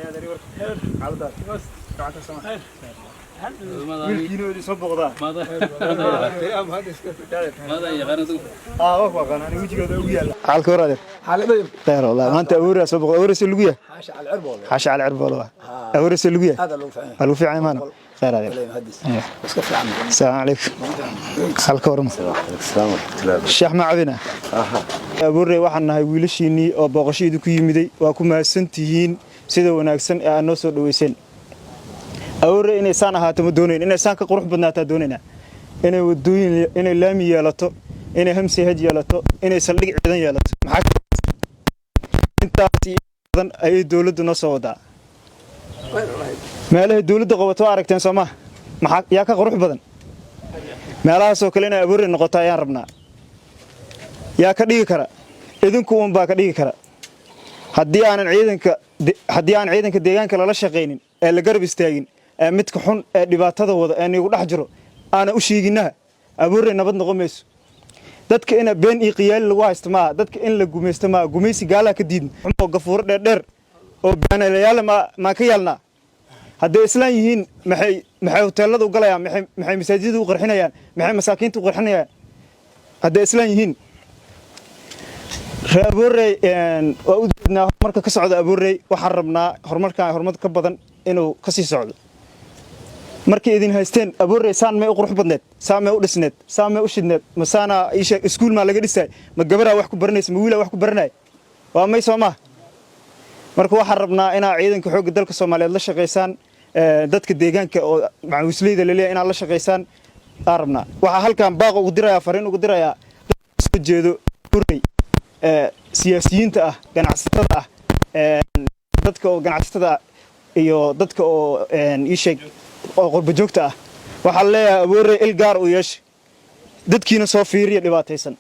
يا دري ورك عبدات بس تعال سمع ويلكينو دي صبغدا ماذا يغردو وقنا انا وجهي ugu yaala halka waraad xaaladayda khayr walaa maanta awra sabaq awrasi lagu yahay xaasha al cirbo walaa awrasi lagu yahay hadu fiican maana khayr adeer iska fiican assalaamu alaykum halka warma sheekh macadina awray waxaan nahay wiilashiinii oo booqashiidu ku yimiday waa ku maasantihiin sida wanaagsan ee aan noo soo dhaweyseen awray inay saan ahaato ma doonayn inay saan ka qurux badnaataa doonayna inay wadooyin inay laami yeelato inay hamsi haj yeelato inay saldhig ciidan yeelato maxaa intaasi badan ay dawladdu noo soo wadaa meelaha dawladdu qabato aragteen Soomaa maxaa yaa ka qurux badan meelahaas oo kale inay awray noqoto ayaan rabnaa yaa ka dhigi kara idinku uun baa ka dhigi kara haddii aan ciidanka deegaanka lala shaqeynin ee la garab istaagin ee midka xun ee dhibaatada wada ee nigu dhex jiro aana u sheeginaha awray nabad noqomayso dadka ina been iyo qiyaal lagu haysto ma dadka in la gumeysto ma gumeysi gaala ka diidin oo gafuur dheer oo baanayaal ma ka yaalna haddii islaan yihiin maxay hoteelada u galayaan maxay masaajidada u qarxinayaan maxay masaakiinta u qarxinayaan haddii islaan yihiin Abuurey waa u jeednaa marka ka socda Abuurey waxaan rabnaa horumar ka badan inuu ka sii socdo markii idin haysteen Abuurey saan may u qurux badneed saan may u dhisneed saan may u shidneed masaana iskuul ma laga dhisay ma gabadha wax ku baranaysa ma wiila wax ku baranay waa may Soomaa marka waxaan rabnaa inaa ciidanka xoogga dalka Soomaaliyeed la shaqeysaan dadka deegaanka oo macwisleyda leeyahay inaa la shaqeysaan arabna waxa halkan baaq ugu diraya fariin ugu diraya soo jeedo Abuurey siyaasiyiinta ah ganacsatada ah dadka oo ganacsatada iyo dadka oo sheeg oo qurba joogta ah waxa leeyahay Abuurey il gaar u yeeshay dadkiina soo fiiriyo dhibaataysan